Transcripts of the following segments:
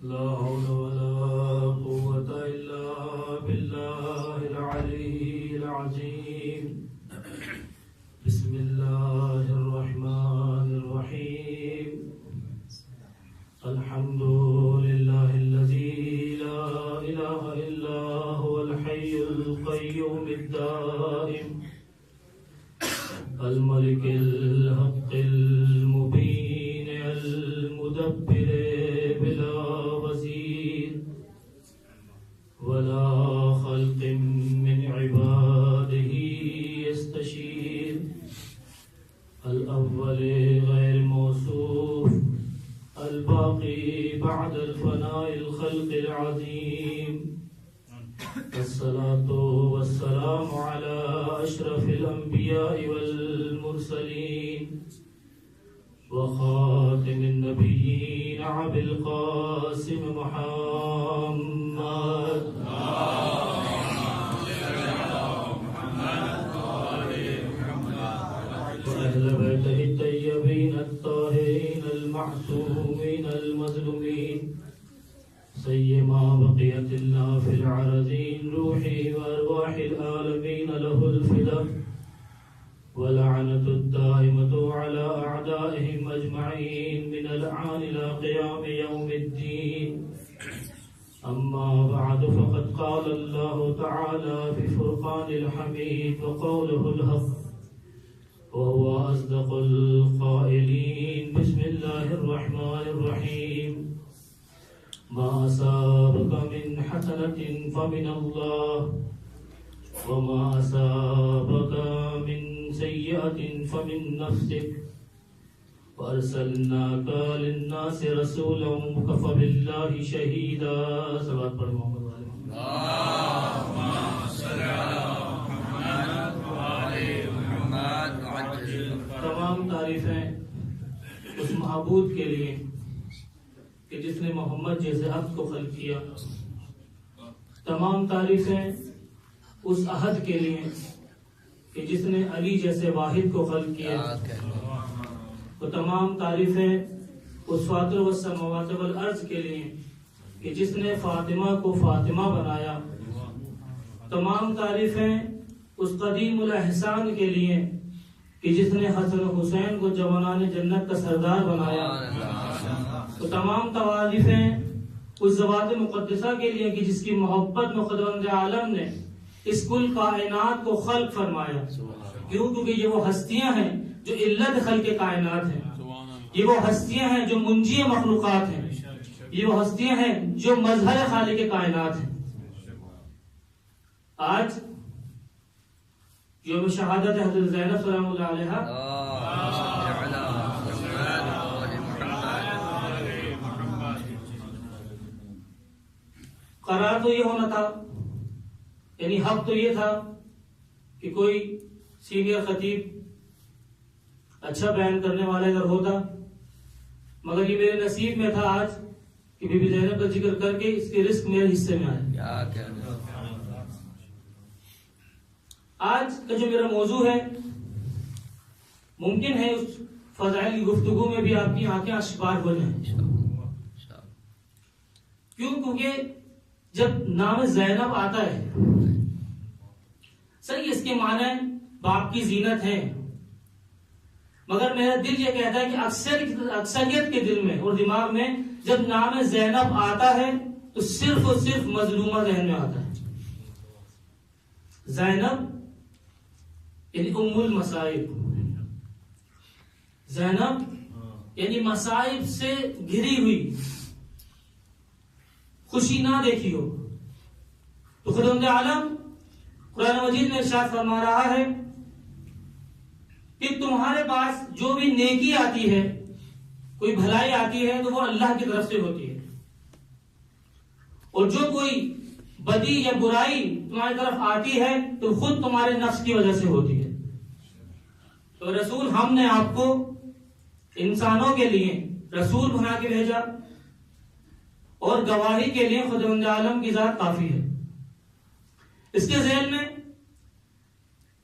ला हौला वला कुव्वता इल्ला बिल्लाहिल अलीय्यिल अज़ीम। बिस्मिल्लाहिर रहमानिर रहीम। अल्हम्दुलिल्लाहिल्लज़ी ला इलाहा इल्ला हुवल हय्युल क़य्यूमुद दाइम। अल मलिकिल हक़्क़िल मुबीन अल मुदब्बिर बिला वज़ीर वला ख़ल्क़िन मिन इबादिही यस्तशीर। अल अव्वल गैर मौसूफ अल बाक़ी बअदल फ़नाइल ख़ल्क़िल अज़ीम। अस्सलातु वस्सलामु अला अशरफिल अंबियाइ वल मुरसलीन व खातिमिन नबिय्यीन अबिल क़ासिम मुहम्मद व अहले बैतिही तय्यबीन अत्ताहिरीन अल मअसूमीन अल मज़लूमीन सय्यमा बक़ियतिल्लाह फिल अरज़ीन रूही व अरवाहिल आलमीन लहुल फ़िदा व लअनतुद दाइमतु अला अअदाइहिम अजमईन मिनल आन इला क़ियाम यौमिद्दीन। अम्मा बअद फ़क़द क़ाल अल्लाहु तआला फ़ी फ़ुरक़ानिल हमीद व क़ौलुहुल हक़्क़ व हुवा अस्दक़ुल क़ाइलीन। बिस्मिल्लाहिर रहमानिर रहीम। मा असाबका मिन हसनतिन फमिनल्लाह व मा असाबका मिन सय्यअतिन फमिन नफ्सिक व अरसलनाका लिन्नासि रसूलन वकफ़ा बिल्लाहि शहीदा। सलात पढ़ मोहम्मद वाले अल्लाहुम्मा सल्लि अला मुहम्मद व आले मुहम्मद। तमाम तारीफें उस महबूब के लिए कि जिसने मोहम्मद जैसे अब्द को खल्क किया। तमाम तारीफें उस अहद के लिए कि जिसने अली जैसे वाहिद को खल्क किया। तो तमाम तारीफें उस फातिर व समावात वल अर्ज़ के लिए कि जिसने फातिमा को फातिमा बनाया। तमाम तारीफें उस कदीमुल एहसान के लिए कि जिसने हसन हुसैन को जवानान जन्नत का सरदार बनाया। तो तमाम तवारीफें उस ज़वात मुक़द्दसा के लिए कि जिसकी मोहब्बत में खुदावंद आलम ने इस कुल कायनात को खल्क फरमाया। क्यों? क्योंकि ये वो हस्तियां हैं जो इल्लत खल्क़ कायनात हैं। ये वो हस्तियां हैं जो मुंजी मखलूक़ात हैं। ये वो हस्तियां हैं जो मज़हर खालिक़ कायनात हैं। आज यौम शहादत हज़रत ज़ैनब सलामुल्लाह अलैहा करार तो ये होना था, यानी हक तो ये था कि कोई सीनियर खतीब अच्छा बयान करने वाला अगर होता, मगर ये मेरे नसीब में था आज कि बीबी ज़ैनब का जिक्र करके इसके रिस्क मेरे हिस्से में आए। आज का जो मेरा मौजू है, मुमकिन है उस फज़ाइल की गुफ्तगू में भी आपकी आंखें अश्बार हो जाएं। क्यों? क्योंकि जब नाम ज़ैनब आता है, सही इसके माने बाप की जीनत है, मगर मेरा दिल ये कहता है कि अक्सरियत के दिल में और दिमाग में जब नाम ज़ैनब आता है तो सिर्फ और सिर्फ मजलूमा ज़हन में आता है। ज़ैनब यानी उम्मुल मसाइब, ज़ैनब यानी मसाइब से घिरी हुई, खुशी ना देखी हो। तो खुदावंद आलम कुरान मजीद में इरशाद फरमा रहा है कि तुम्हारे पास जो भी नेकी आती है, कोई भलाई आती है, तो वो अल्लाह की तरफ से होती है, और जो कोई बदी या बुराई तुम्हारी तरफ आती है तो खुद तुम्हारे नफ्स की वजह से होती है। तो रसूल, हमने आपको इंसानों के लिए रसूल बना के भेजा और गवाही के लिए खुदावंद आलम की जात काफी है। इसके ज़हन में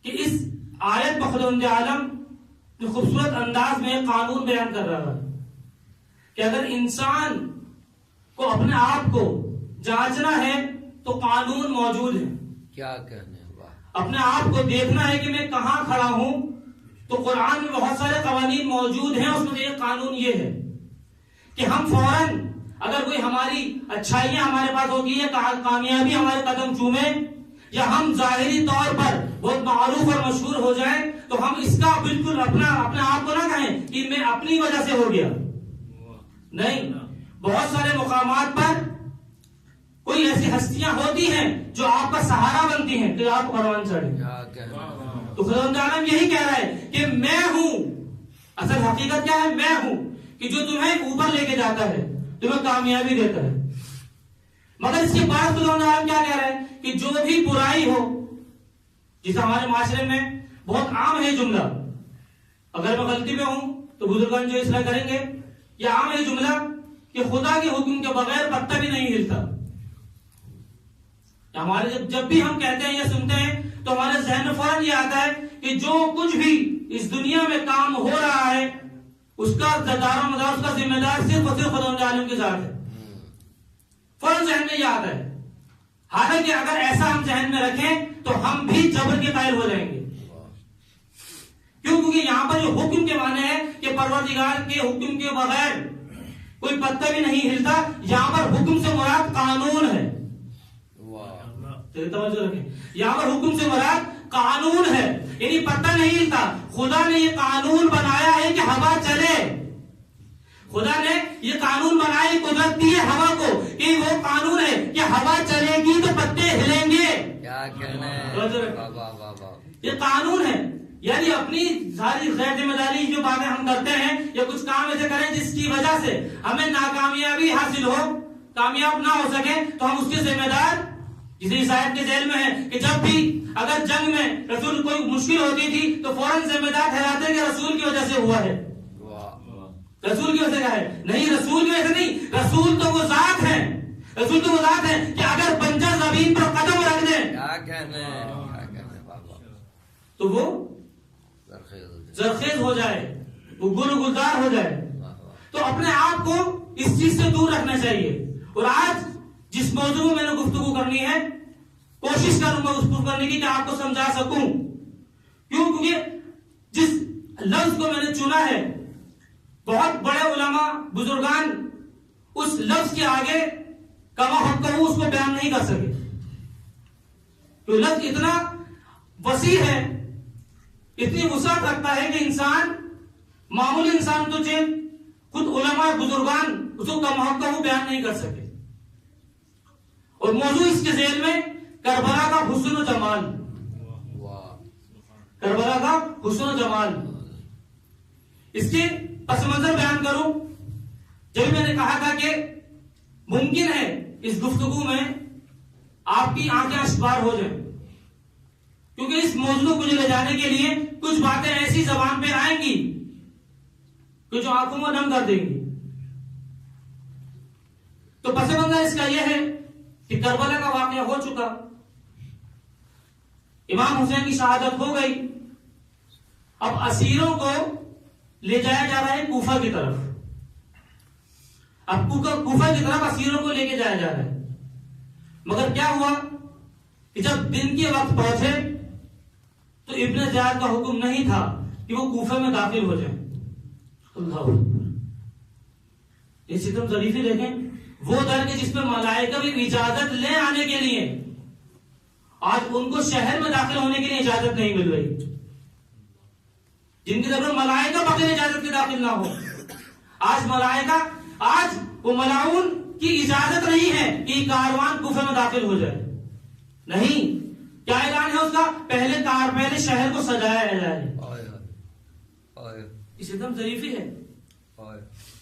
कि इस आयत में खुदावंद आलम जो खूबसूरत अंदाज में कानून बयान कर रहा है कि कि अगर इंसान को अपने आप को जांचना है तो कानून मौजूद है। क्या कहने, अपने आप को देखना है कि मैं कहां खड़ा हूं, तो कुरान में बहुत सारे कवानीन मौजूद हैं। उसमें एक कानून ये है कि हम फौरन अगर कोई हमारी अच्छाइयां हमारे पास होती है, कामयाबी हमारे कदम चूमे, या हम जाहिरी तौर पर बहुत मारूफ और मशहूर हो जाए, तो हम इसका बिल्कुल अपने आप को ना कहें कि मैं अपनी वजह से हो गया। नहीं, बहुत सारे मुकामात पर कोई ऐसी हस्तियां होती हैं जो आपका सहारा बनती हैं कि आप परवान चढ़े। तो खुदा आलम यही कह रहा है कि मैं हूं। असल हकीकत क्या है? मैं हूं कि जो तुम्हें ऊपर लेके जाता है, तुम्हें कामयाबी देता है। मगर इसके बाद खुदा आलम क्या कह रहा है कि जो भी बुराई हो, जिसे हमारे माशरे में बहुत आम है जुमला, अगर मैं गलती में हूं तो बुजुर्गान जो इसलाह करेंगे, यह आम है जुमला कि खुदा के हुक्म के बगैर पत्ता भी नहीं हिलता। हमारे जब भी हम कहते हैं या सुनते हैं तो हमारे जहन में फौरन ये आता है कि जो कुछ भी इस दुनिया में काम हो रहा है उसका दारोमदार, उसका जिम्मेदार सिर्फ और सिर्फ खुदा आलम के साथ है। फौरन जहन में ये आता है। हालांकि अगर ऐसा हम जहन में रखें तो हम भी जबर के कायल हो जाएंगे। क्यों? क्योंकि यहां पर जो हुक्म के माने हैं कि परवरदिगार के हुक्म के बगैर कोई पत्ता भी नहीं हिलता। यहां पर हुक्म से मुराद कानून है। तवज्जो रखें, यहां पर हुक्म से मुराद कानून है, यानी पत्ता नहीं हिलता। खुदा ने ये कानून बनाया है कि हवा चले। खुदा ने ये कानून बनाया, कुदरत दी है हवा को कि वो कानून है कि हवा चलेगी तो पत्ते हिलेंगे। क्या कहना ये कानून है। यानी अपनी सारी गैर जिम्मेदारी जो बातें हम करते हैं या कुछ काम ऐसे करें जिसकी वजह से हमें नाकामयाबी हासिल हो, कामयाब ना हो सके, तो हम उसके जिम्मेदार, जिसे ईसाइयत के जेल में है कि जब भी अगर जंग में रसूल कोई मुश्किल होती थी तो फौरन जिम्मेदार ठहराते कि रसूल की वजह से हुआ है। रसूल की वजह से है, नहीं, रसूल की वजह से नहीं। रसूल तो वो जात है, रसूल तो वो जात है कि अगर बंजर जमीन पर कदम रख दे तो वो जरखेज हो जाए, वो गुलजार हो जाए। तो अपने आप को इस चीज से दूर रखना चाहिए। और आज जिस मौजू में मैंने गुफ्तगू करनी है, कोशिश करूंगा उसको करने की कि आपको समझा सकूं। क्यों? क्योंकि जिस लफ्ज को मैंने चुना है, बहुत बड़े उलमा बुजुर्गान उस लफ्ज के आगे कमा हक कहूं उसको बयान नहीं कर सके। तो लफ्ज इतना वसी है, इतनी वुसअत रखता है कि इंसान, मामूली इंसान तो चेन, खुद उलमा बुजुर्गान उसको कमा हक कहूं बयान नहीं कर सके। और मौजू इसके जेल में करबला का हुस्न जमाल, करबला का हुस्न जमाल, इसके पस मंजर बयान करूं। जब मैंने कहा था कि मुमकिन है इस गुफ्तगू में आपकी आंखें अश्बार हो जाएं, क्योंकि इस मौजू को ले जाने के लिए कुछ बातें ऐसी जबान पे आएंगी कि जो आंखों में नम कर देंगी। तो पस मंजर इसका यह है कि करबला का वाकया हो चुका, इमाम हुसैन की शहादत हो गई। अब असीरों को ले जाया जा रहा है कूफा की तरफ। अब कूफा की तरफ असीरों को लेके जाया जा रहा है। मगर क्या हुआ कि जब दिन के वक्त पहुंचे तो इब्न ज़ियाद का हुक्म नहीं था कि वो कूफे में दाखिल हो जाए। अल्लाह, ये सितम जरीफी देखें, वो दर के जिसमें मलाइका भी इजाजत ले आने के लिए, आज उनको शहर में दाखिल होने के लिए इजाजत नहीं मिल रही। जिनकी तरफ मलाइका बगैर इजाजत के दाखिल ना हो, आज मलाइका, आज वो मलाउन की इजाजत नहीं है कि कारवान कूफे में दाखिल हो जाए। नहीं, क्या ऐलान है उसका? पहले शहर को सजाया जाए। इस एकदम जरीफी है।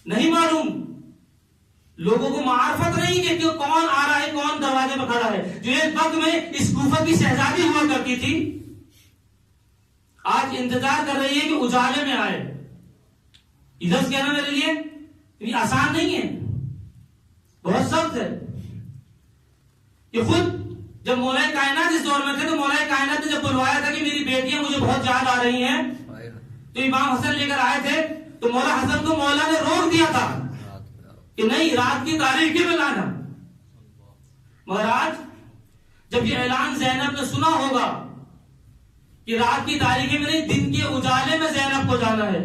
नहीं मालूम लोगों को मार्फत नहीं कि कौन आ रहा है, कौन दरवाजे पर खड़ा है। जो एक वक्त में इस कूफा की शहजादी हुआ करती थी, आज इंतजार कर रही है कि उजाले में आए। इधर कहना मेरे लिए आसान नहीं है, बहुत सख्त है। ये खुद जब मौलाए कायनात इस दौर में थे तो मौलाए कायनात ने जब बुलवाया था कि मेरी बेटियां मुझे बहुत याद आ रही हैं, तो इमाम हसन लेकर आए थे, तो मौला हसन को मौला ने रोक दिया था कि नहीं, रात की तारीकी में लाना। मगर आज जब ये ऐलान ज़ैनब ने सुना होगा कि रात की तारीकी में नहीं, दिन के उजाले में ज़ैनब को जाना है,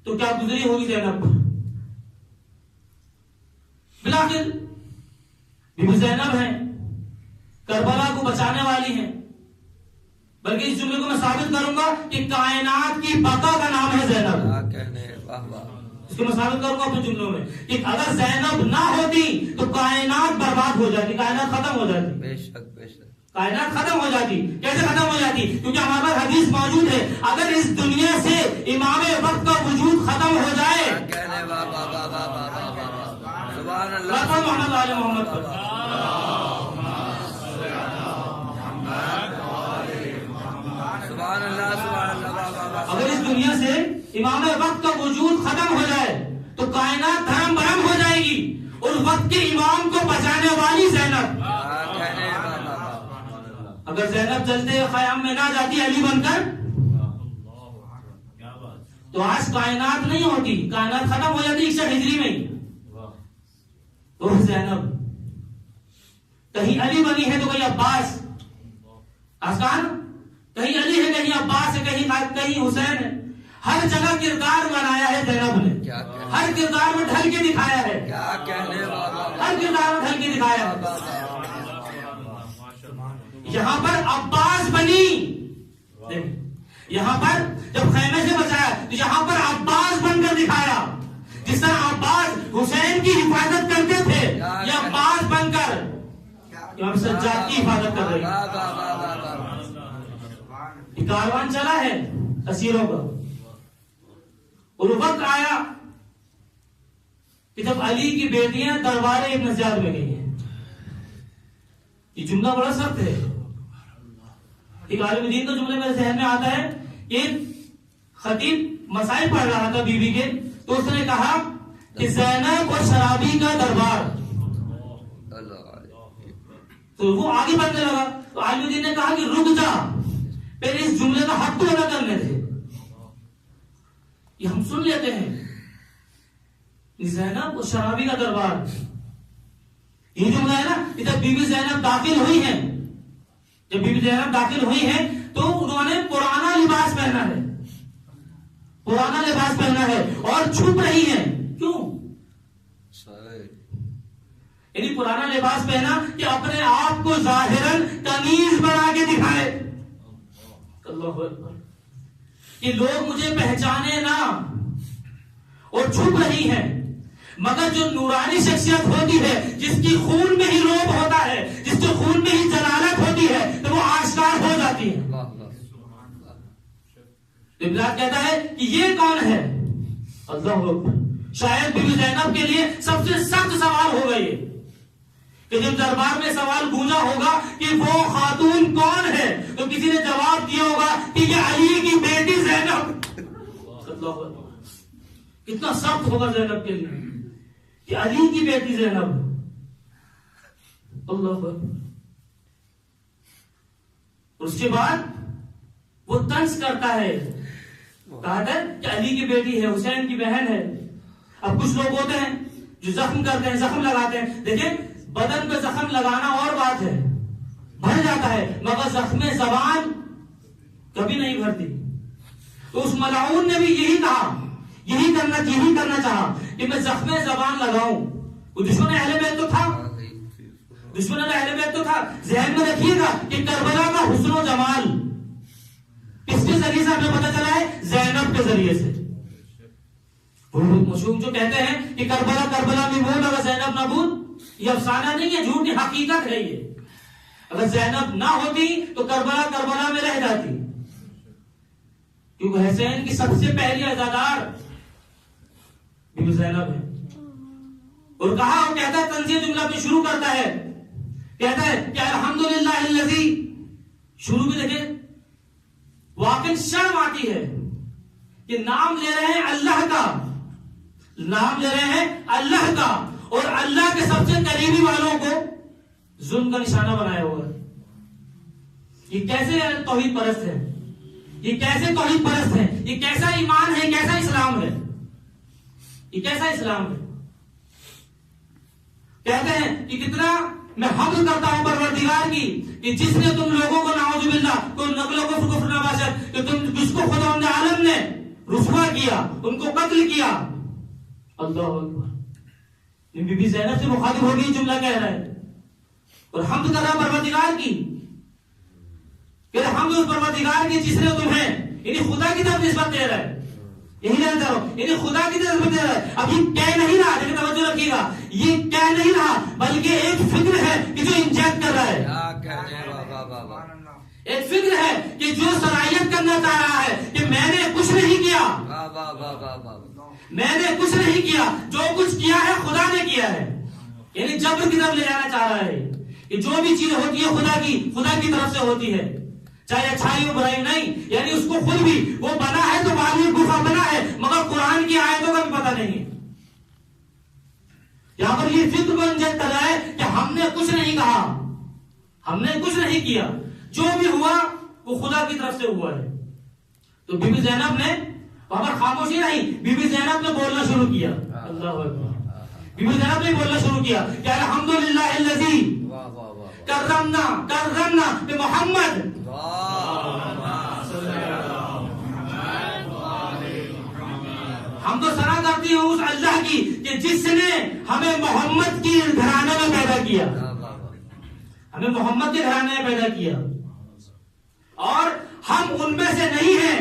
तो क्या गुजरी होगी ज़ैनब पर। बिलाखिर बीबी ज़ैनब है, करबला को बचाने वाली हैं। बल्कि इस जुमले को मैं साबित करूंगा कि कायनात की बका का नाम है ज़ैनब। इसको मैं साबित करूंगा अपने जुमलों में कि अगर ज़ैनब ना होती तो कायनात बर्बाद हो जाती, कायनात खत्म हो जाती। बेशक बेशक कायनात खत्म हो जाती। कैसे खत्म हो जाती? क्योंकि हमारे पास हदीस मौजूद है, अगर इस दुनिया से इमाम वक्त का वजूद खत्म हो जाए, अगर इस दुनिया से इमाम वक्त का वजूद खत्म हो जाए तो कायनात धर्म भरम हो जाएगी। और वक्त के इमाम को बचाने वाली ज़ैनब, अगर ज़ैनब जलते क़याम में ना जाती अली बनकर, तो आज कायनात नहीं होती, कायनात खत्म हो जाती 61 हिजरी में ही। तो ज़ैनब कहीं अली बनी है तो कहीं अब्बास, आसान, कहीं अली है, कहीं अब्बास है, कहीं हुसैन है। हर जगह किरदार बनाया है ज़ैनब ने, हर किरदार में ढल के दिखाया है, हर किरदार में ढल के दिखाया है। यहां पर अब्बास बनी, यहां पर जब खैमे से बचाया तो यहां पर अब्बास बनकर दिखाया। जिस तरह अब्बास हुसैन की हिफाजत करते थे, यह अब्बास बनकर इमाम सज्जाद की हिफाजत कर रही है। कारवान चला है असीरों का, और वक्त आया कि जब अली की बेटियां दरबार इब्न ज़ियाद में गई हैं। ये जुमला बड़ा सख्त है। एक आलिम दीन का जुमला मेरे जहन में आता है कि खतीब मसाइल पढ़ रहा था बीवी के, तो उसने कहा कि ज़ैनब और शराबी का दरबार, तो वो आगे बढ़ने लगा। तो आलिम दीन ने कहा कि रुक जा, पहले इस जुमले का हक तो अदा करने थे, ये हम सुन लेते हैं। ज़ैनब और शराबी का दरबार, ये जुमला है ना। जब बीबी ज़ैनब दाखिल हुई है, जब बीबी ज़ैनब दाखिल हुई है तो उन्होंने पुराना लिबास पहना है, पुराना लिबास पहना है और छुप रही है। क्यों? यानी पुराना लिबास पहना कि अपने आप को जाहिरन तमीज बना के दिखाए, कि लोग मुझे पहचाने ना, और छुप रही है। मगर जो नूरानी शख्सियत होती है, जिसकी खून में ही रोब होता है, जिसके खून में ही जलालत होती है, तो वो आश्कार हो जाती है। इब्राहिम कहता है कि ये कौन है? अल्लाह अकबर। शायद बीबी ज़ैनब के लिए सबसे सख्त सवाल होगा ये, कि जब दरबार में सवाल गूंजा होगा कि वो खातून कौन है, तो किसी ने जवाब दिया होगा कि ये अली की बेटी ज़ैनब। कितना सख्त होगा ज़ैनब के लिए कि अली की बेटी ज़ैनब। अल्लाह। उसके बाद वो तंज करता है, कहा था कि अली की बेटी है, हुसैन की बहन है। अब कुछ लोग होते हैं जो जख्म करते हैं, जख्म लगाते हैं। देखिए, बदन पे जख्म लगाना और बात है, भर जाता है, मगर जख्म ज़बान कभी नहीं भरती। तो उस मलाऊन ने भी यही कहा, यही करना चाहा कि मैं जख्म ज़बान लगाऊं। वो दुश्मन अहले बैत तो था, दुश्मन अहले बैत तो था। ज़हन में रखिएगा कि करबला का हुस्न जमाल किसके जरिए से हमें पता चला है? ज़ैनब के जरिए से। मशहूर जो कहते हैं कि करबला में मूल, अगर ज़ैनब नबूद, ये अफसाना नहीं है, झूठ, हकीकत है ये। अगर ज़ैनब ना होती तो करबला में रह जाती, क्योंकि हुसैन की सबसे पहली अज़ादार बीबी ज़ैनब है। और कहा, वो कहता है, तंज़ीह जुमला पे शुरू करता है, कहता है कि अल्हम्दुलिल्लाहिल्लज़ी, शुरू में देखें वाकई शर्म आती है कि नाम ले रहे हैं अल्लाह का, नाम ले रहे हैं अल्लाह का, और अल्लाह के सबसे करीबी वालों को जुल्म का निशाना बनाया हुआ है। ये कैसे तौहीद परस्त है, ये कैसे तौहीद परस्त है, ये कैसा ईमान है, कैसा इस्लाम है। ये कैसा इस्लाम है? कहते हैं कि कितना मैं हम्द करता हूं परवरदिगार की कि जिसने तुम लोगों को नाउजुबिल्लाह को नकलो कुफ्र नबाशत कि तुम जिसको खुदावंद आलम ने रुसवा किया, उनको कत्ल किया। अल्लाह अकबर। बीबी ज़ैनब से मुखातिब हो गई, जुमला कह रहा है और हम्द कर रहा परवरदिगार की, कह रहा हम उस परवरदिगार की जिसने तुम्हें यानी खुदा की तरफ निस्बत दे रहा है, यही लेना चाह रहा हूं, यानी खुदा की तरफ दे रहा है। अब ये कह नहीं रहा, लेकिन तवज्जो रखिएगा, ये कह नहीं रहा बल्कि एक फिक्र है कि जो इंजेक्ट कर रहा है, एक फिक्र है कि जो सलाहियत करना चाह रहा है कि मैंने कुछ नहीं किया, मैंने कुछ नहीं किया, जो कुछ किया है खुदा ने किया है। यानी जबर की तरफ ले जाना चाह रहा है कि जो भी चीज होती है खुदा की तरफ से होती है, चाहे अच्छाई हो बुराई नहीं। यानी उसको खुद भी वो बना है तो बाद में गुफा बना है, मगर कुरान की आयतों का भी पता नहीं है। यहां पर ये फिक्र को इंजेक्ट कर रहा है कि हमने कुछ नहीं कहा, हमने कुछ नहीं किया, जो भी हुआ वो खुदा की तरफ से हुआ है। तो बीबी ज़ैनब ने वहां पर खामोशी नहीं, बीबी ज़ैनब ने बोलना शुरू किया। अल्लाह अकबर। बीबी ज़ैनब ने बोलना शुरू किया कि अल्हम्दुलिल्लाहिल्लज़ी करमना बि मोहम्मद, हम तो सना करती हूँ उस अल्लाह की कि जिसने हमें मोहम्मद की घराने में पैदा किया, हमें मोहम्मद के घराने में पैदा किया। और हम उनमें से नहीं हैं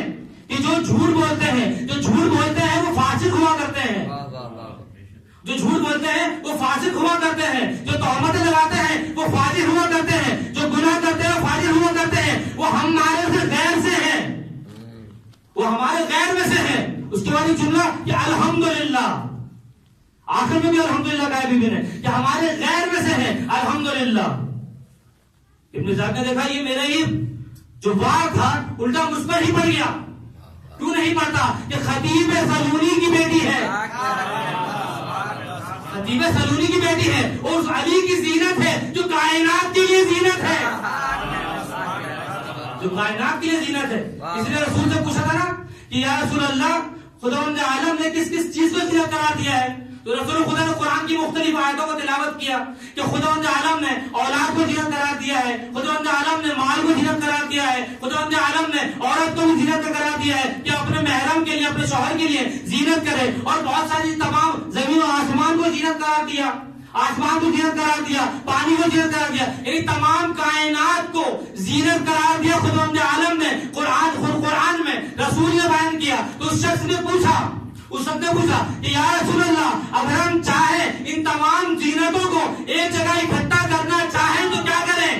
कि जो झूठ बोलते हैं, जो झूठ बोलते हैं वो फासिक हुआ करते हैं, जो झूठ बोलते हैं वो फासिक हुआ करते हैं, जो तोहमत लगाते हैं वो फाजिर हुआ करते हैं, जो गुनाह करते हैं वो फाजिर हुआ करते हैं। वो हमारे से गैर से हैं, वो हमारे गैर में से हैं। उसके बाद जुमला कि अल्हम्दुलिल्लाह, आखिर में भी अल्हम्दुलिल्लाह कहा बीबी ने कि हमारे गैर में से हैं, अल्हम्दुलिल्लाह। इब्न ज़ाक ने देखा ये मेरा ही जो वार था उल्टा मुझ पर ही पड़ गया। क्यों नहीं पड़ता कि खतीब सलूनी की बेटी है, खतीब सलूनी की बेटी है और उस अली की जीनत है जो कायनात के लिए जीनत है, जो कायनात के लिए जीनत है। इसलिए रसूल से पूछा था ना कि या रसूल अल्लाह, खुदावंद आलम ने किस किस चीज को जीनत करार दिया है? तो रसूल खुदा ने कुरान की मुख्तलिफ आयतों को तिलावत किया कि खुदावंद आलम ने औलाद को जीनत करार दिया है, खुदावंद आलम ने माल को जीनत करार दिया है, खुदावंद आलम ने औरत को भी जीनत करार दिया है कि अपने महरम के लिए, अपने शौहर के लिए जीनत करे। और बहुत सारी तमाम जमीन और आसमान को जीनत करार दिया, आसमान को जीनत करार दिया, पानी को जीनत करार दिया, यानी तमाम कायनात को जीनत करार दिया खुदावंद आलम ने कुरान में रसूल ने बयान किया। तो उस शख्स ने पूछा कि या रसूल अल्लाह, अगर हम चाहे इन तमाम जीनतों को एक जगह इकट्ठा करना चाहें तो क्या करें?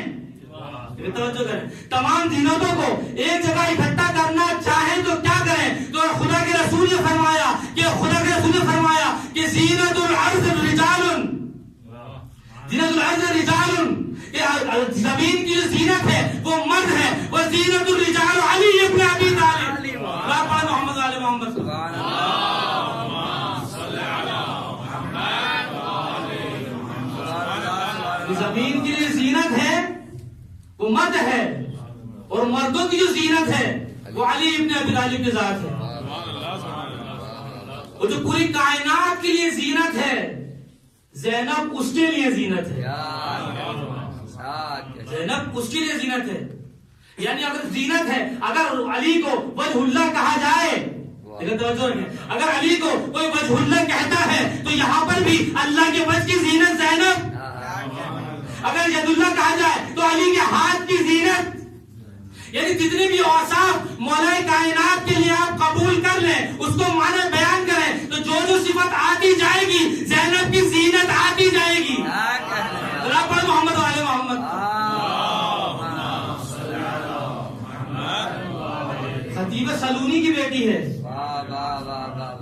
तवज्जो करें, तमाम जीनतों को एक जगह इकट्ठा करना चाहें तो क्या करें? तो खुदा के रसूल ने फरमाया कि जीनतुल अर्ज़ रिजालुन, जीनतुल अर्ज़ रिजालुन, जमीन की जो जीनत है वो मर्द है, वो जीनतुल रिजाल अली इब्न अबी तालिब, मोहम्मद आले मोहम्मद। जमीन की जो जीनत है वो मर्द है और मर्दों की जो जीनत है वो अली इब्न अबी तालिब की जात है। वो जो पूरी कायनात के लिए जीनत है, ज़ैनब उसके लिए जीनत है, ज़ैनब उसके लिए जीनत है। यानी अगर जीनत है, अगर अली को वजहुल्लाह कहा जाए, अगर अली को कोई वजहुल्लाह कहता है तो यहाँ पर भी अल्लाह के वजह की जीनत ज़ैनब, अगर यदुल्लाह कहा जाए तो अली के हाथ की जीनत। यानी जितने भी औसाफ मौलाए कायनात के लिए आप कबूल कर लें, उसको माने बयान करें, तो जो जो सिफत आती जाएगी ज़ैनब की जीनत आती जाएगी। मोहम्मद वाले मोहम्मद, खतीब सलूनी की बेटी है।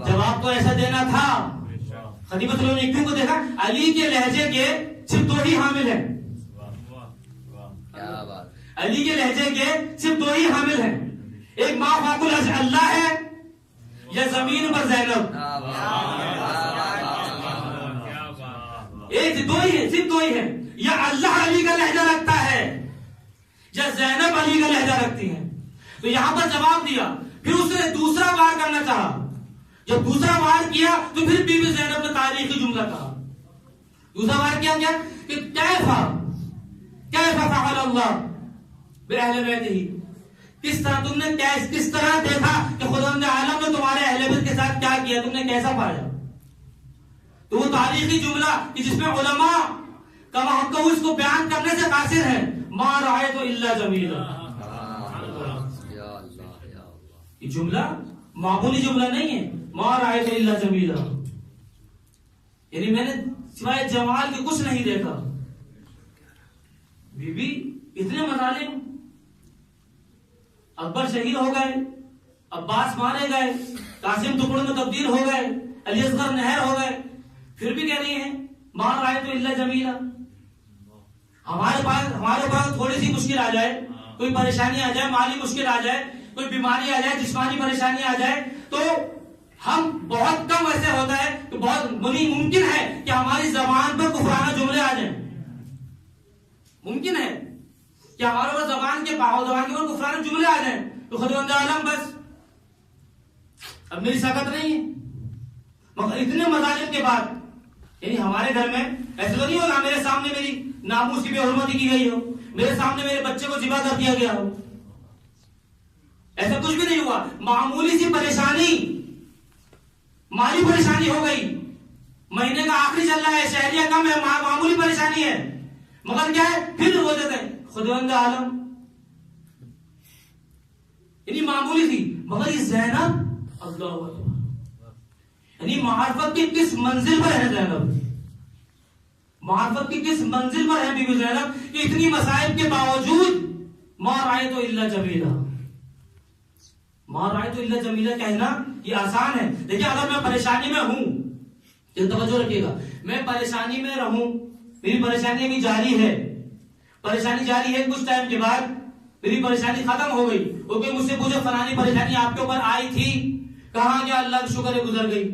जवाब तो ऐसा देना था। खतीब सलूनी क्यों को देखा? अली के लहजे के सिर्फ दो ही हामिल हैं, अली के लहजे के सिर्फ दो ही हामिल हैं, एक माँ फाकुल अल्लाह है या जमीन पर ज़ैनब, एक दो ही है, सिर्फ दो ही है। या अल्लाह अली का लहजा रखता है या ज़ैनब अली का लहजा रखती है। तो यहां पर जवाब दिया। फिर उसने दूसरा वार करना चाहा जब दूसरा वार किया तो फिर बीबी ज़ैनब ने तारीखी जुमला कहा। दूसरा वार किया क्या कि कैफा फअल अल्लाह बिअहले बैतिही, किस तरह तुमने किस तरह देखा कि खुदावंद आलम ने तुम्हारे अहले बैत के साथ क्या किया, तुमने कैसा पाया। तो वो तारीखी जुमला कि जिसमें उलमा का महक्कम इसको बयान करने से कासिर है, मा राय तो इल्ला जमीला। ये जुमला मामूली जुमला नहीं है, मा राय तो इल्ला जमीला, यानी मैंने सिवाय जमाल के कुछ नहीं देखा। बीबी इतने मजालिम, अकबर शहीद हो गए, अब्बास मारे गए, कासिम टुकड़ों में तब्दील हो गए, अली असगर नहर हो गए, फिर भी कह रही है मार आए तो इल्ला जमीला। हमारे पास थोड़ी सी मुश्किल आ जाए, कोई परेशानी आ जाए, माली मुश्किल आ जाए, कोई बीमारी आ जाए, जिस्मानी परेशानी आ जाए, तो हम बहुत कम ऐसे होता है कि बहुत मुमकिन है कि हमारी जबान पर कुफराना जुमले आ जाए। मुमकिन है कि हमारे पास जबान के ऊपर कुफराना जुमले आ जाए, तो खुदावंद आलम बस अब मेरी ताकत नहीं है। मगर इतने मजालिम के बाद, यानी हमारे घर में ऐसे तो नहीं होगा मेरे सामने मेरी नामूस की बेहुरमती की गई हो, मेरे सामने मेरे बच्चे को जिबा कर दिया गया हो, ऐसा कुछ भी नहीं हुआ। मामूली सी परेशानी, माली परेशानी हो गई, महीने का आखिरी चल रहा है, शहरिया कम है, मामूली परेशानी है, मगर क्या है फिर रो देते हैं खुदावंद आलम। यानी मामूली थी, मगर ये ज़ैनब अल्लाह अकबर, यानी मार्फत की किस मंजिल पर है ज़ैनब, मार्फत की किस मंजिल पर है बीबी ज़ैनब कि इतनी मसाइब के बावजूद मा राय तो इल्ला जमीला, मा राय तो इल्ला जमीला कहना ये आसान है। देखिए अगर मैं परेशानी में हूं, तो तवज्जो रखिएगा, मैं परेशानी में रहूं, मेरी परेशानी अभी जारी है, परेशानी जारी है, कुछ टाइम के बाद मेरी परेशानी खत्म हो गई, ओके मुझसे पूछो फलानी परेशानी आपके ऊपर आई थी, कहां गया, अल्लाह का शुक्र है गुजर गई।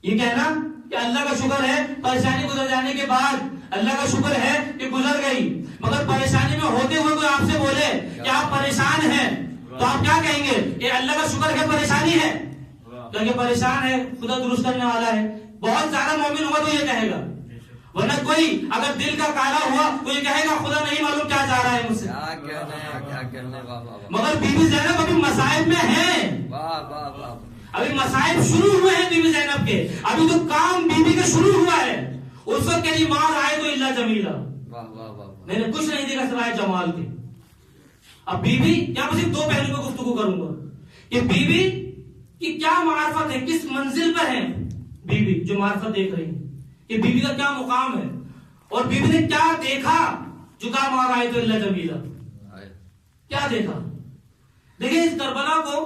ये कहना कि अल्लाह का शुक्र है परेशानी गुजर जाने के बाद, अल्लाह का शुक्र है कि गुजर गई, मगर परेशानी में होते हुए कोई आपसे बोले कि आप परेशान हैं, तो आप क्या कहेंगे, ये अल्लाह का शुक्र है परेशानी है, क्योंकि परेशान है खुदा दुरुस्त करने वाला है। बहुत ज्यादा मोमिन हुआ तो ये कहेगा, वरना कोई अगर दिल का काला हुआ तो ये कहेगा खुदा नहीं मालूम क्या चाह रहा है मुझसे, क्या कहने। मगर बीबी ज़ैनब अभी मसाइब में है, अभी मसाइब शुरू हुए हैं बीबी ज़ैनब के, अभी तो काम बीबी का शुरू हुआ है, उस वक्त के लिए मार आए तो इल्ला जमीला, मैंने कुछ नहीं देखा सिवाय जमाल के। अब बीबी क्या, मैं सिर्फ दो पहलू पर गुफ्तगू करूंगा कि बीबी की क्या मार्फत है, किस मंजिल पर है बीबी जो मार्फत देख रही है, कि बीबी का क्या मुकाम है, और बीबी ने क्या देखा जो कहा मार आए तो इल्ला जमीला, क्या देखा। देखिए इस करबला को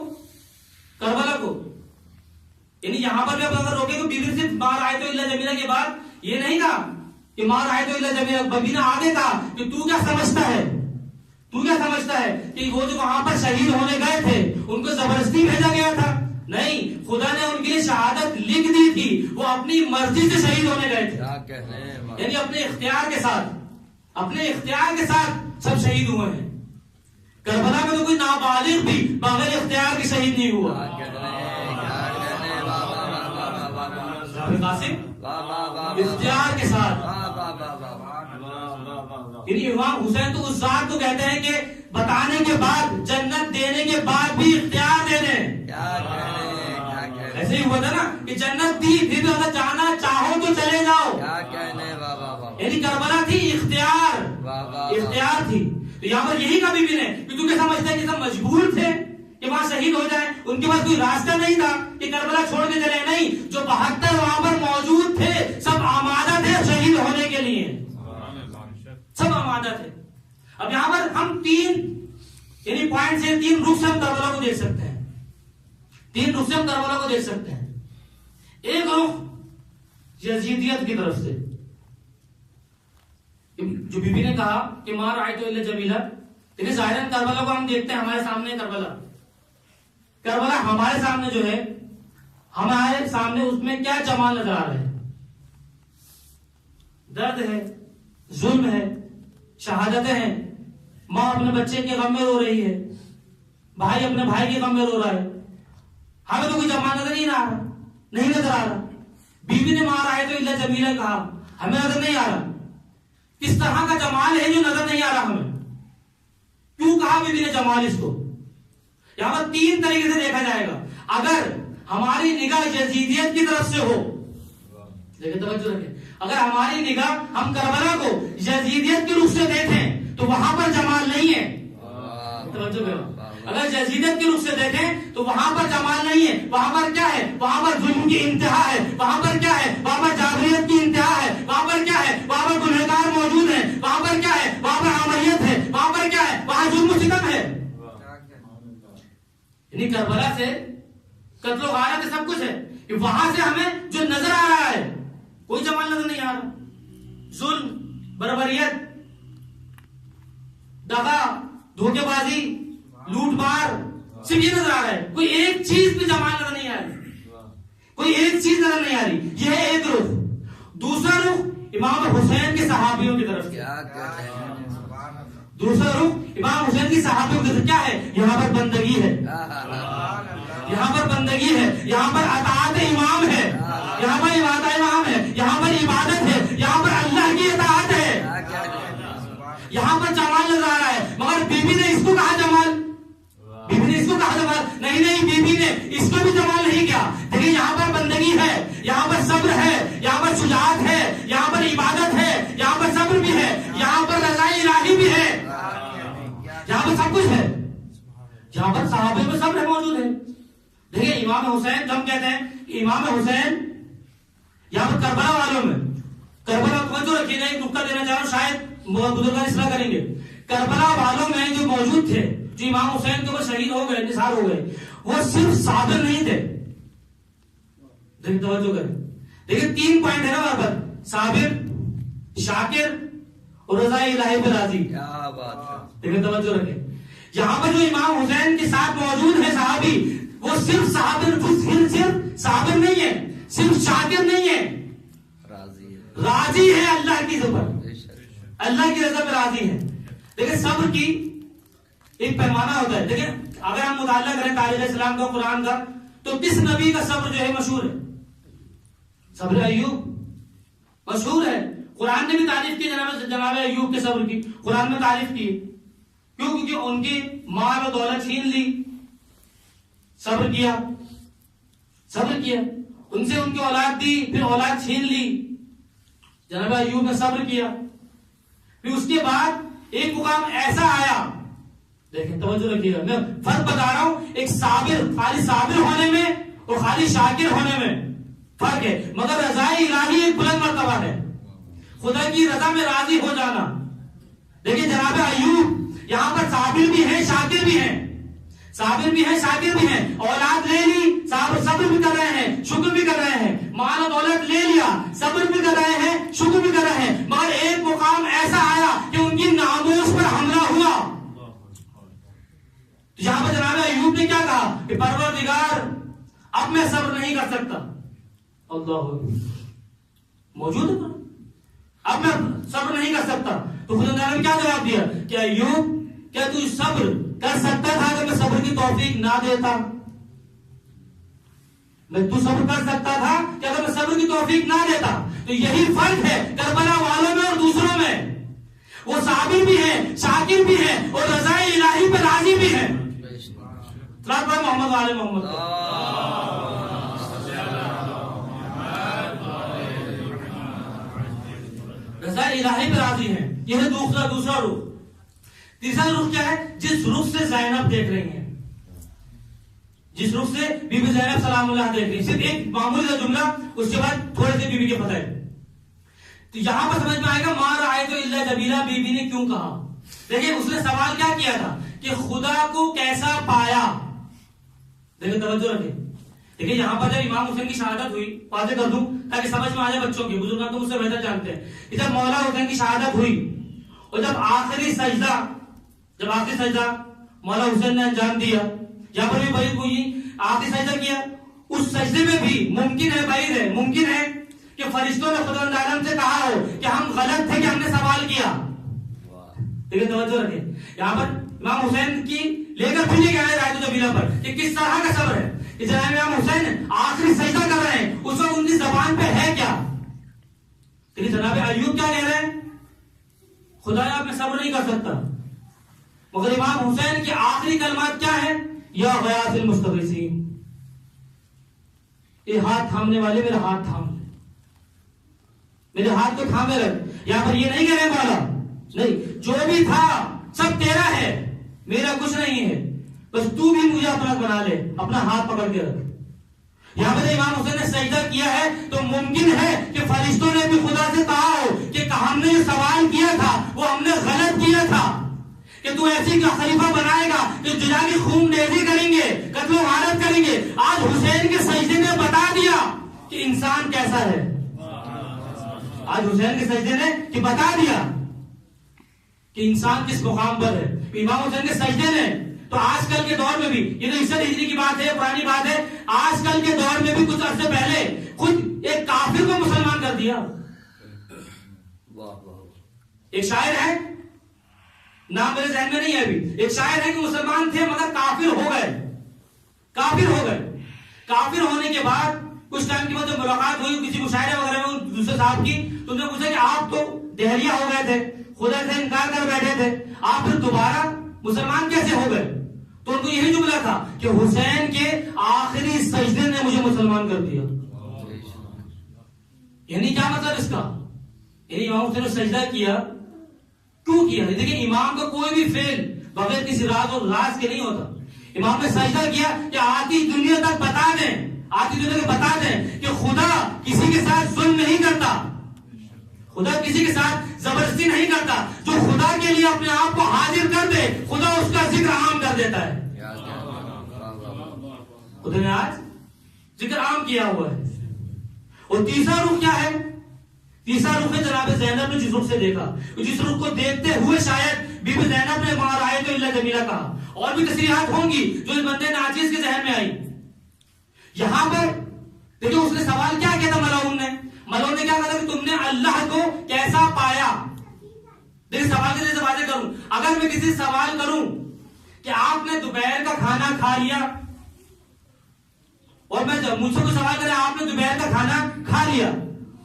यानी यहां पर भी अगर रोके तो बीबी से मार आए तो इल्ला जमीला के बाद ये नहीं कहा कि मार आए तो इल्ला जमीला, बीबी ने आगे कहा कि तू क्या समझता है कि वो जो वहां पर शहीद होने गए थे उनको जबरदस्ती भेजा गया था, नहीं, खुदा ने उनके लिए शहादत लिख दी थी, वो अपनी मर्जी से शहीद होने गए थे, यानी अपने इख्तियार के साथ सब शहीद हुए हैं। करबला में तो कोई नाबालिग भी बगैर इख्तियार के शहीद नहीं हुआ। इख्तियार के साथ, यानी इमाम हुसैन तो उस जात को कहते हैं कि बताने के बाद, जन्नत देने के बाद भी इख्तियार दे दें। ऐसे ही हुआ था ना कि जन्नत दी, फिर अगर जाना चाहो तो चले जाओ, यानी करबला थी इख्तियार थी। तो यहाँ पर यही कहा बीबी ने कि तू क्या समझता है कि सब मजबूर थे कि वहां शहीद हो जाए, उनके पास कोई रास्ता नहीं था कि करबला छोड़ के चले, नहीं, जो 72 वहां पर मौजूद थे सब आमादा थे शहीद होने के लिए, सब आमादा थे। अब यहां पर हम यानी पॉइंट से 3 रुख से हम करबला को देख सकते हैं, 3 रुख से हम करबला को देख सकते हैं। एक रुख यजीदियत की तरफ से, जो बीबी ने कहा कि मार आए तो इल्ला जमीला, लेकिन जाहिरन करबला को हम देखते हैं, हमारे सामने करबला हमारे सामने जो है, हमारे सामने उसमें क्या जमाल नजर आ रहा है, दर्द है, जुल्म है, शहादतें हैं, माँ अपने बच्चे के गम में रो रही है, भाई अपने भाई के गम में रो रहा है, हमें तो कोई जमाल नजर नहीं आ रहा, नहीं नजर आ रहा। बीवी ने मारा है तो इल्ला जमीला कहा, हमें नजर नहीं आ रहा। किस तरह का जमाल है जो नजर नहीं आ रहा हमें? क्यों कहा बीवी ने जमाल इसको? यहां पर तीन तरीके से देखा जाएगा। अगर हमारी निगाह यजीदियत की तरफ से हो, देखिए तवज्जो रखें, अगर हमारी निगाह हम करबला को यजीदियत के रूप से देखें तो वहां पर जमाल नहीं है। तवज्जो करो, अगर यजीदियत के रूप से देखें तो वहां पर जमाल नहीं है। वहां पर क्या है? वहां पर जुल्म की इंतहा है। वहां पर क्या है? वहां पर जाबरियत की इंतहा है। वहां पर क्या है? वहां पर गुनहगार मौजूद है। वहां पर क्या है? वहां पर आमरियत है। वहां पर क्या है? वहां जुल्म सितम है। यानी करबला से कत्लो गारत सब कुछ है कि वहां से हमें जो नजर आ रहा है कोई जमाल नजर नहीं आ रहा। जुल्म, बर्बरियत, दगा, धोखेबाजी, लूटमार, सिर्फ ये नजर आ रहा है। कोई एक चीज भी जमाल नजर नहीं आ रही, कोई एक चीज नजर नहीं आ रही। यह है एक रुख। दूसरा रुख इमाम हुसैन के सहाबियों की तरफ से। दूसरा रुख इमाम हुसैन की सहाबियों की तरफ क्या है? यहाँ पर बंदगी है, यहाँ पर बंदगी है, यहाँ पर अताअत इमाम है, यहाँ पर इबादत इमाम है, यहाँ पर इबादत है, यहाँ पर अल्लाह की इताअत है। यहाँ पर जमाल नजर आ रहा है। मगर बीबी ने इसको कहा जमाल, बीबी ने इसको कहा जमाल नहीं, नहीं, बीबी ने इसको भी जमाल नहीं किया। देखिए यहाँ पर बंदगी है, यहाँ पर सब्र है, यहाँ पर शुजाअत है, यहाँ पर इबादत है, यहाँ पर सब्र भी है, यहाँ पर रज़ाए इलाही भी है, यहाँ पर सब कुछ है। यहाँ पर सहाबे में सब्र मौजूद है। देखिए इमाम हुसैन, जब कहते हैं इमाम हुसैन, यहाँ पर करबला वालों में, करबला तवज्जो रखिएगा, एक नुक्ता देना चाह रहा हूं, शायद बुजुर्ग इसलाह करेंगे। करबला वालों में जो मौजूद थे, जो इमाम हुसैन के ऊपर शहीद हो गए, निसार हो गए, वो सिर्फ साबिर नहीं थे। देखिए तवज्जो करें, देखिए 3 पॉइंट है ना वहां पर, साबिर, शाकिर और रज़ाए इलाही पर राजी। क्या बात है। देखिए तवज्जो रखें, यहाँ पर जो इमाम हुसैन के साथ मौजूद है सहाबी, वो सिर्फ साबिर, सिर्फ साबिर नहीं है, सिर्फ शाकिर नहीं है, राजी है अल्लाह की ऊपर, अल्लाह की रजा में राजी है। देखिए सब्र की एक पैमाना होता है। देखिए अगर हम मुताला करें तारीख इस्लाम का, कुरान का, तो किस नबी का सब्र जो है मशहूर है? सब्र अय्यूब मशहूर है। कुरान ने भी तारीफ की जनाब अय्यूब के सब्र की, कुरान में तारीफ की। क्यों? क्योंकि उनकी माल और दौलत छीन ली, सब्र किया, सब्र किया, उनसे उनकी औलाद दी, फिर औलाद छीन ली, जनाब अय्यूब ने सब्र किया। फिर उसके बाद एक मुकाम ऐसा आया, देखें तवज्जो रखिएगा, मैं फर्क बता रहा हूं, एक साबिर, खाली साबिर होने में और खाली शाकिर होने में फर्क है। मगर रज़ाए इलाही एक बुलंद मर्तबा है, खुदा की रजा में राजी हो जाना। देखिए जनाब अय्यूब यहां पर साबिर भी है, शाकिर भी है, साबिर भी है, शाकिर भी है। औलाद ले ली, सब्र भी कर रहे हैं, शुक्र भी कर रहे हैं, माल और दौलत ले लिया, सब्र भी कर रहे हैं, शुक्र भी कर रहे हैं। मगर एक मुकाम ऐसा आया कि उनकी नामूस पर हमला हुआ। तो यहां पर जनाब अय्यूब ने क्या कहा कि परवरदिगार अब मैं सब्र नहीं कर सकता। अल्लाह मौजूद है, अब मैं सब्र नहीं कर सकता। तो खुदा ने क्या जवाब दिया कि अय्यूब क्या तू सब्र कर सकता था अगर मैं सब्र की तौफीक ना देता? मैं तू सब्र कर सकता था कि अगर मैं सब्र की तौफीक ना देता? तो यही फर्क है करबला वालों में और दूसरों में। वो साबिर भी है, शाकिर भी है और रज़ाए इलाही पे राजी भी है। मोहम्मद वाले मोहम्मद, रज़ाए इलाही पे राजी है। यह दूसरा रुख। तीसरा रुख क्या है? जिस रुख से ज़ैनब देख रही हैं, जिस रुख से बीबी ज़ैनब सलामुल्लाह देख रही है, सिर्फ एक मामूली सा जुमला, उसके बाद थोड़े से बीबी के फतह। तो यहां पर समझ में आएगा मां राय तो इल्ला जबीला बीबी ने क्यों कहा। देखिए उसने सवाल क्या किया था कि खुदा को कैसा पाया। देखिए तवज्जो रखें, देखिए यहां पर जब इमाम हुसैन की शहादत हुई, वाज़ेह कर दूं ताकि समझ में आ जाए बच्चों की, बुजुर्ग तो मुझसे बेहतर जानते हैं। जब मौला हुसैन की शहादत हुई और जब आखिरी सजदा मौला हुसैन ने अंजाम दिया, यहां पर भी बरीद हुई, आखिरी सजदा किया, उस सजदे में भी मुमकिन है कि फरिश्तों ने खुदा आलम से कहा हो कि हम गलत थे कि हमने सवाल किया। देखिए तवज्जो रखें, यहां पर इमाम हुसैन की लेकर फिर गया है रायतो जबीला पर कि किस तरह का सब्र है, कि जनाब इमाम हुसैन आखिरी सजदा कर रहे हैं, उस वक्त उनकी जबान पे है क्या? लेकिन जनाब अय्यूब क्या कह रहे हैं? खुदाया मैं सब्र नहीं कर सकता। मगर इमाम हुसैन की आखिरी कलमात क्या है? या गयासिल मुस्तगीसीन, ये हाथ थामने वाले मेरा हाथ थाम, मेरे हाथ को थामे रख। यहां पर ये नहीं कह रहे मौला, नहीं, जो भी था सब तेरा है, मेरा कुछ नहीं है, बस तू भी मुझे अपना बना ले, अपना हाथ पकड़ के रख। यहां पर इमाम हुसैन ने सजदा किया है तो मुमकिन है कि फरिश्तों ने भी खुदा से कहा हो कि हमने जो सवाल किया था वो हमने गलत किया था, कि तू ऐसी का खलीफा बनाएगा कि जुजा की खून रेजी करेंगे, कत्ल गारत करेंगे। आज हुसैन के सजदे ने बता दिया कि इंसान कैसा है। आज हुसैन के सजदे ने कि बता दिया कि इंसान किस मुकाम पर है। इमाम हुसैन के सजदे ने तो आजकल के दौर में भी, ये तो इस्सर हिजरी की बात है, पुरानी बात है, आजकल के दौर में भी कुछ अर्से पहले खुद एक काफिर को मुसलमान कर दिया। एक शायर है, नाम मेरे जहन में नहीं है अभी, एक शायर है कि मुसलमान थे मगर काफिर हो गए, काफिर हो गए। काफिर होने के बाद कुछ टाइम के बाद जब मुलाकात हुई किसी मुशायरे वगैरह में दूसरे साहब की, तो उन्होंने पूछा कि आप तो देहरिया हो गए थे, खुदा से इनकार कर बैठे थे, आप फिर दोबारा मुसलमान कैसे हो गए? तो उनको यही जुमला था कि हुसैन के आखिरी सजदे ने मुझे मुसलमान कर दिया। यानी क्या मतलब इसका? यानी इमाम हुसैन ने सजदा किया, क्यों किया? देखिए इमाम का कोई भी फेल बगैर किसी राज और राज के नहीं होता। इमाम ने सजदा किया कि आती दुनिया तक बता दें, आती दुनिया को बता दें कि खुदा किसी के साथ जुल्म नहीं करता, खुदा किसी के साथ जबरदस्ती नहीं करता। जो खुदा के लिए अपने आप को हाजिर कर दे, खुदा उसका जिक्र आम कर देता है। खुदा ने आज जिक्र आम किया हुआ है। और तीसरा रुख क्या है? तीसरा रुख है जनाब ज़ैनब ने जिस रुख से देखा, जिस रुख को देखते हुए शायद बीबी ज़ैनब ने मार आए तो इल्ला जमीला कहा। और भी तस्रीहात होंगी जो इस बंदे नाजिज के जहन में आई। यहां पर देखिए उसने सवाल क्या किया था मलाउन ने क्या कहा कि तुमने अल्लाह को कैसा पाया? देखिए सवाल के जैसे बातें करूं, अगर मैं किसी से सवाल करूं कि आपने दोपहर का खाना खा लिया, और मैं जब मुझसे कोई सवाल करे आपने दोपहर का खाना खा लिया,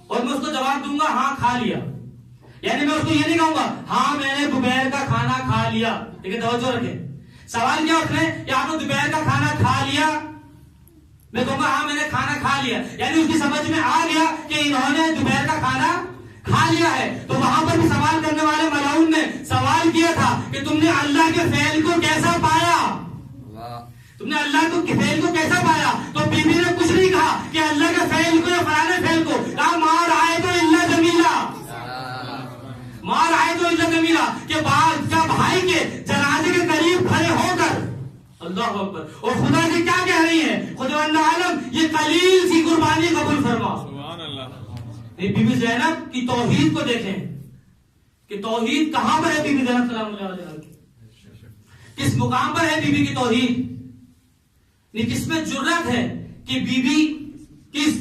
और मैं उसको जवाब दूंगा हाँ खा लिया, यानी मैं उसको ये नहीं कहूंगा हाँ मैंने दोपहर का खाना खा लिया। लेकिन तवज्जो रखें, सवाल क्या उसने कि आपने दोपहर का खाना खा लिया, मैं कहूंगा हाँ मैंने खाना खा लिया, यानी उसकी समझ में आ गया कि इन्होंने दोपहर का खाना खा लिया है। तो वहां पर भी सवाल करने वाले मलाउन ने सवाल किया था कि तुमने अल्लाह के फेल को कैसा पाया? तुमने अल्लाह को फेल को कैसा पाया? तो बीबी ने कुछ नहीं कहा कि अल्लाह के फेल को या फलाने फेल को, कहा मार आए तो इल्ला जमीला, मार आए तो इल्ला जमीला के बाद क्या भाई के जनाजे के करीब खड़े होकर अल्लाह अकबर, और खुदा से क्या कह रही है? खुदा आलम ये कलील सी कुर्बानी कबूल फरमा। सुभान अल्लाह। बीबी ज़ैनब की तौहीद को देखें कि तौहीद कहां पर है। बीबी ज़ैनब सलामुल्लाह अलैहा किस मुकाम पर है बीबी की तौहीद? किसमें जुर्रत है कि बीबी किस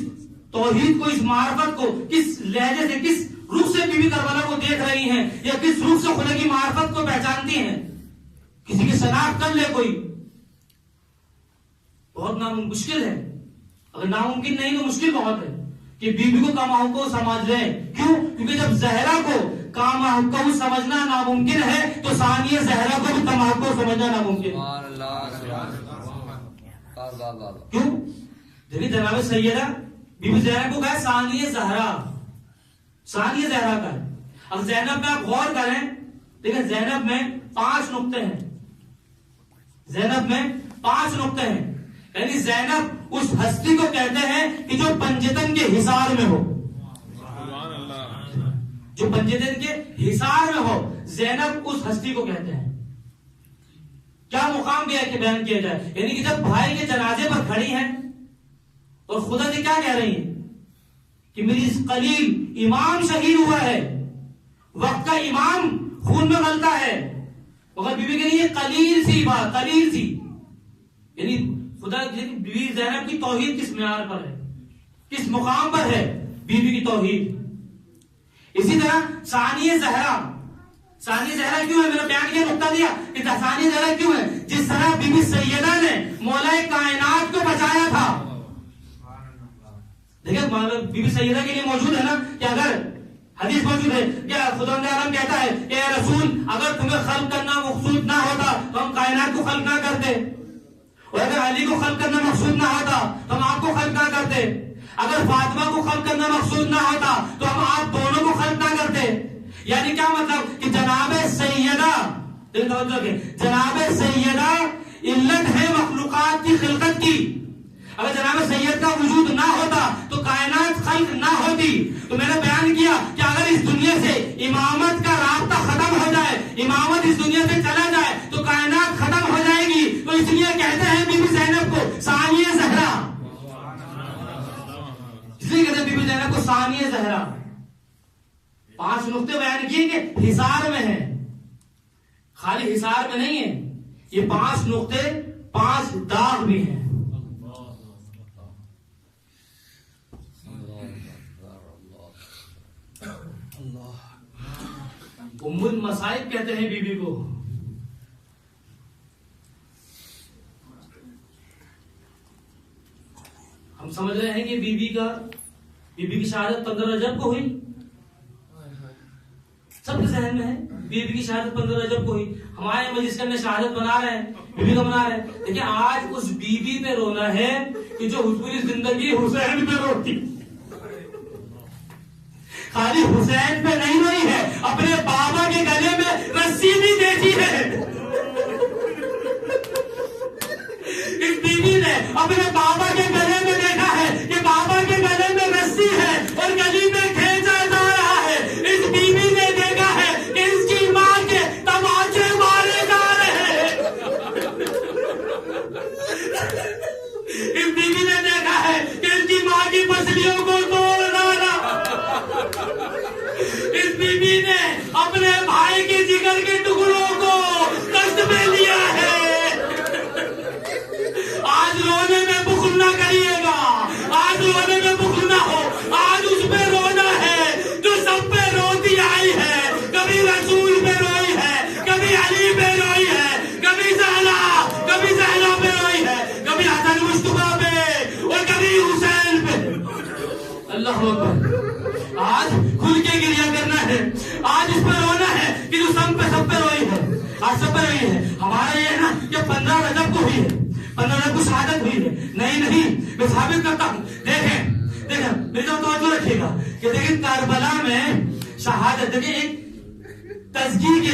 तौहीद को, इस मार्फत को किस लहजे से, किस रूह से बीबी करबला को देख रही हैं, या किस रूह से खुदा की मार्फत को पहचानती हैं? किसी की शनाख्त कर ले कोई, बहुत मुश्किल है। अगर नामुमकिन नहीं तो मुश्किल बहुत है कि बीबी को कामाहू को समझ ले। क्यों? क्योंकि जब जहरा को कामाहू को समझना नामुमकिन है तो सानिया जहरा को भी कामाहू को समझना नामुमकिन है। क्यों? देखिए जनाब सैयदा बीबी ज़ैनब को कहा सानिया जहरा, सानिया जहरा का है। अब ज़ैनब में आप गौर करें, देखिए ज़ैनब में 5 नुक्ते हैं, ज़ैनब में 5 नुक्ते हैं। यानी ज़ैनब उस हस्ती को कहते हैं कि जो पंजतन के हिसार में हो, जो पंजतन के हिसार में हो, ज़ैनब उस हस्ती को कहते हैं। क्या मुकाम दिया कि बयान किया जाए? यानी कि जब भाई के जनाजे पर खड़ी हैं और खुदा से क्या कह रही हैं कि मेरी कलील इमाम शहीद हुआ है, वक्त का इमाम खून में गलता है, मगर बीबी के लिए कलील सी बात, कलील सी, यानी खुदा बीबी ज़ैनब की तौहीद किस म्यार पर है, किस मुकाम पर है बीबी की तौहीद। इसी तरह सानिया ज़हरा, सानी जहरा क्यों है? मैंने बयान किया, नुक्ता दिया कि सानी जहरा क्यों है? जिस तरह बीबी सैयदा ने मौलाए कायनात को बचाया था। देखिए बीबी सैयदा के लिए मौजूद है ना कि अगर हदीस मौजूद है क्या खुदा आलम कहता है कि रसूल अगर तुम्हें खल्क करना मकसूद ना होता तो हम कायनात को खल्क ना करते, और अगर अली को खल्क करना मकसूद ना होता तो हम आपको खल्क ना करते, अगर फातिमा को खल्क करना मकसूद ना होता तो हम आप दोनों को खल्क ना करते। यानी क्या मतलब कि जनाबे सैयदा, जनाबे सैयदा इल्लत है मखलूकात की खिलकत की। अगर जनाब सैयद का वजूद ना होता तो कायनात खल्क ना होती। तो मैंने बयान किया कि अगर इस दुनिया से इमामत का रास्ता खत्म हो जाए, इमामत इस दुनिया से चला जाए तो कायनात खत्म हो जाएगी। तो इसलिए कहते हैं बीबी ज़ैनब को सानिया ज़हरा, इसलिए कहते हैं बीबी ज़ैनब को सानिया ज़हरा। 5 नुक्ते बयान किए कि हिसार में है, खाली हिसार में नहीं है, ये 5 नुक्ते 5 दाग भी हैं। उम्मुल मसाइब कहते हैं बीबी को। हम समझ रहे हैं कि बीबी की शहादत 15 रजब को हुई, सबके जहन में है बीबी की शहादत 15 रजब को हुई। हमारे मजलिस में शहादत मना रहे हैं, बीबी को मना रहे हैं। देखिए आज उस बीबी पे रोना है कि जो पूरी जिंदगी हुसैन पे रोती, खाली हुसैन पे नहीं रोई है, अपने बाबा के गले में रस्सी भी देखी है। इस बीबी ने अपने बाबा के गले में देखा है कि बाबा के गले में रस्सी है और गली में खींचा जा रहा है। इस बीबी ने देखा है कि इसकी मां के तमाचे मारे जा रहे हैं। इस बीबी ने देखा है कि इसकी मां की पसलियों को तोड़ डाला। इस बीबी ने अपने भाई के जिगर के टुकड़ों को कष्ट में लिया है। आज रोने में बुखल ना करिएगा, आज रोने में बुखल ना हो, आज उस पे रोना है जो सब पे रोती आई है। कभी रसूल पे रोई है, कभी अली पे रोई है, कभी ज़हरा पे रोई है, कभी हसन मुस्तफा पे और कभी हुसैन पे। अल्लाह अकबर। आज खुल के गिरिया करना है, आज इस पर रोना है कि जो सब पे रोई है, आज सब पे रोई है। हमारा ये है ना कि 15 रजब को हुई है, 15 रजब को शहादत हुई है। नहीं मैं साबित करता हूँ। देखें मेरी तो तवज्जो रखिएगा कि देखिए कारबला में शहादत, देखिए एक तज़किये के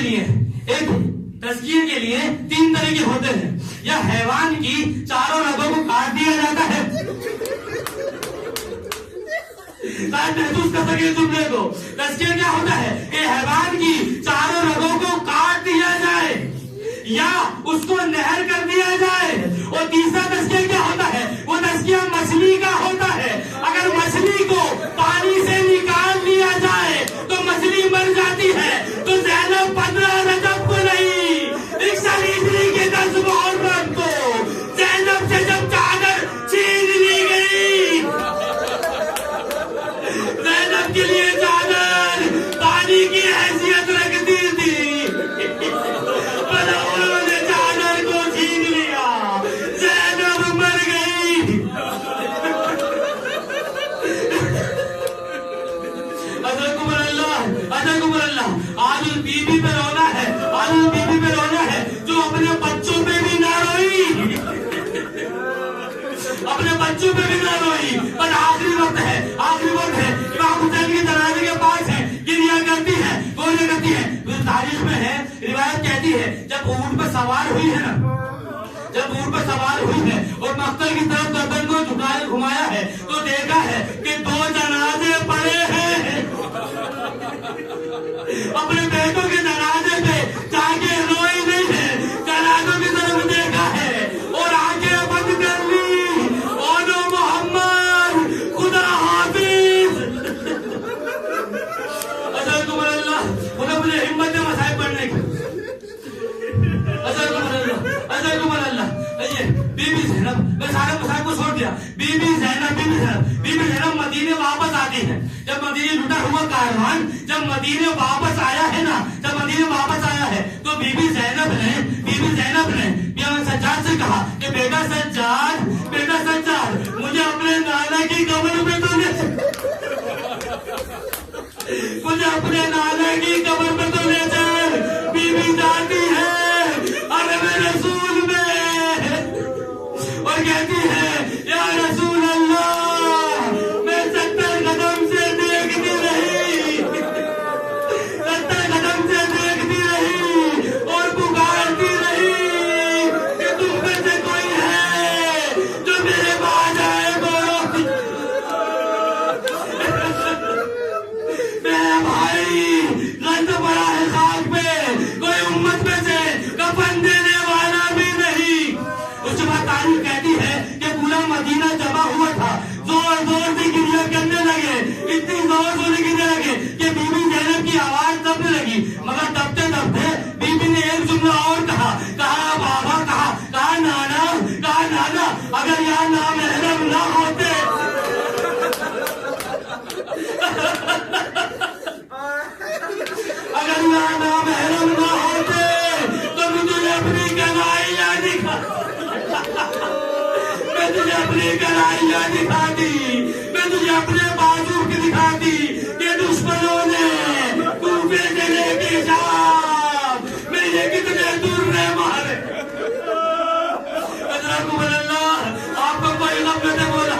लिए 3 तरह के होते हैं। या हैवान की चारों रगों को काट दिया जाता है, महसूस कर सके जुमले को। तज़किया क्या होता है कि हैवान की चारों रगों को काट दिया जाए या उसको नहर कर दिया जाए। और तीसरा तज़किया क्या होता है? वो तज़किया मछली का होता है। अगर मछली को पानी से निकाल लिया जाए तो मछली मर जाती है। तो ज़ैनब 15 रजब को नहीं, इक्सलीसरी के 10 मुहर्रम को ज़ैनब से जब चादर छीन ली गई, ज़ैनब के लिए चादर पानी की हैसियत रखती थी, उन्होंने चादर को छीन लिया, ज़ैनब मर गई। अल्लाह आज उस बीबी पे रोना है, आज उस बीबी पे रोना है जो अपने बच्चों पे भी ना रोई, अपने बच्चों पे भी ना रोई। पर आखिरी वक्त है इमाम हुसैन के जनाजे के पास है, गिरिया करती है, रोने करती है। तारीख में है, रिवायत कहती है जब ऊंट पर सवार हुई है और मक्तल की तरफ गर्दन को झुकाए घुमाया है तो देखा है कि 2 जनाजे पड़े हैं। अपने बेटों के जनाजे पे जाके रोई नहीं है, जनाजों की तरफ देखा है और आंखें बंद कर ली। ओनो मोहम्मद खुदा हाफिज। अल्लाह मुझे हिम्मत है मसाइब पढ़ने की। बीबी ज़ैनब, मैं सारे मसाइब को छोड़ दिया। बीबी ज़ैनब मदीने वापस आती है। जब मदीने लुटा हुआ कारवान जब मदीने वापस आया है ना, जब मदीने वापस आया है तो बीबी जैनब ने इमाम सज्जाद से कहा कि बेटा सज्जाद मुझे अपने नाना की कब्र पे तो ले मुझे अपने नाना की कब्र पे तो ले चल। बीबी जाती है अरब रसूल में और कहती है या रसूल अल्लाह मैं 70 कदम से देखती रही और पुकारती रही कि तुम में से कोई है जो मेरे पास आए मेरा भाई गंद पड़ा है खाक पे, कोई उम्मत में से कफन देने वाला भी नहीं। उसके बाद तारीख कहती है कि पूरा मदीना जमा हुआ था, जोर जोर से गिरिया करने लगे, इतनी जोर से गिरने लगे कि बीबी जैनब की आवाज दबने लगी। मगर दबते दबते बीबी ने एक जुमला और कहा बाबा, कहा नाना, अगर यहाँ नामहरम ना होते अगर यहाँ नामहरम ना होते तो मैं तुझे अपनी कन्हैया दिखाती, मैं तुझे अपने बाजू की दिखाती कि दुश्मनों ने कूफे से लेके शाम मेरे कितने दूर ने मारे। आपको कोई गफलत है बोला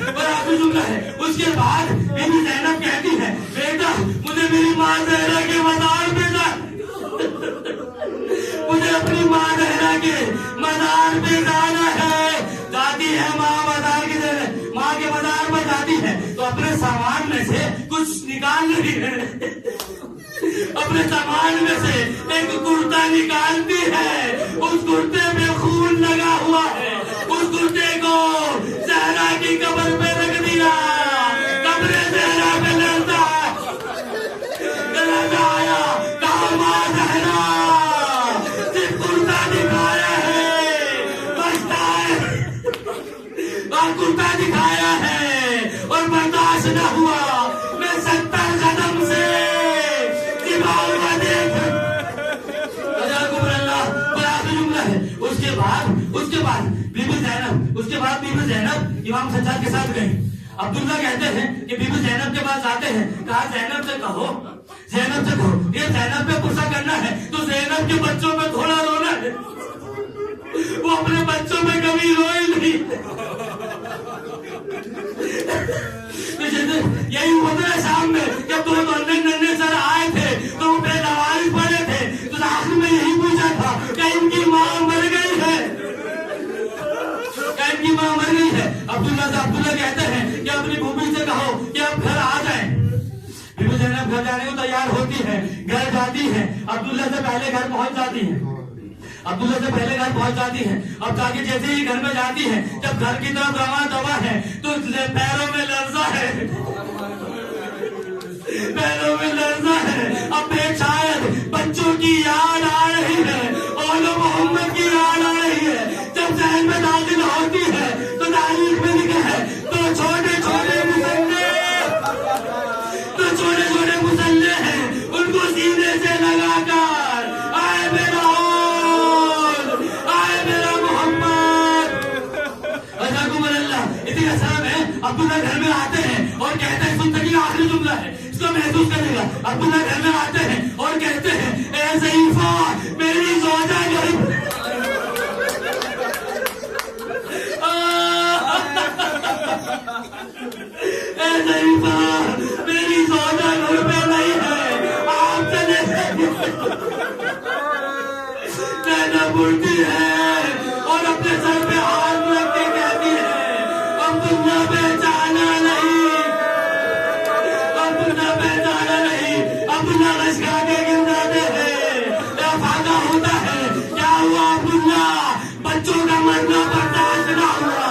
और आखिरी जुमला है। उसके बाद बीबी जैनब कहती है बेटा मुझे मेरी माँ ज़हरा के मज़ार पे जा, मुझे अपनी माँ ज़हरा के मज़ार पे जाना है। जाती है माँ के मज़ार पर जाती है तो अपने सामान में से कुछ निकाल रही है, अपने सामान में से एक कुर्ता निकालती है, उस कुर्ते पे खून लगा हुआ है, उस कुर्ते को ज़हरा की कब्र पे रख दिया। कब्र ज़हरा पे लड़ता आया, कहा माँ ज़हरा सिर्फ कुर्ता दिखाया है, बचता है कुर्ता दिखाया है और बर्दाश्त न हुआ, मैं 70 कदम से उसके बाद बीबी जैनब इमाम सज्जाद के साथ गई। अब्दुल्ला कहते हैं कि बीबी जैनब के पास आते हैं, कहा जैनब से कहो ये जैनब पे गुस्सा करना है तो जैनब के बच्चों पे थोड़ा रोना है, वो अपने बच्चों पे कभी रोए नहीं। यही होता है शाम में जब दो नन्हे सर आए थे तो वो बेनवाज पड़े थे तो आखिर में यही पूछा था कि इनकी माँ मर गई है, अब्दुल्ला कहते हैं कि अपनी बीबी से कहो कि अब घर आ जाए। बीबी जैनब घर जाने को तैयार होती है, घर जाती है, अब्दुल्ला से पहले घर पहुंच जाती है। अब जाके जैसे ही घर में जाती है, जब घर की तरफ रवा है तो पैरों में लर्जा है। अब शायद बच्चों की याद आ रही है, औलो मोहम्मद की याद आ रही है। जब जहन में दाखिल होती है तो तारीख में लिखा है तो छोटे छोटे मुसल्ले हैं, उनको सीने से लगाकर आए मेरा मोहम्मद। इतनी असर में अब्दुल्ला घर में आते हैं और कहते हैं, सुन तक आखिरी जुमला है, इसको महसूस करेगा। अब्दुल्ला घर में आते हैं और कहते हैं ए ज़ईफ़ा मेरी ज़ौजा घर पे नहीं है, आप चले जैनब उठती है और अपने सर पे हाथ रख के कहती है अब्दुल्ला पहचाना नहीं। अब्दुल्ला लश्का के गिर जाते हैं, फाका होता है। क्या हुआ अब्दुल्ला? बच्चों का मरना बर्दाश्त ना हुआ,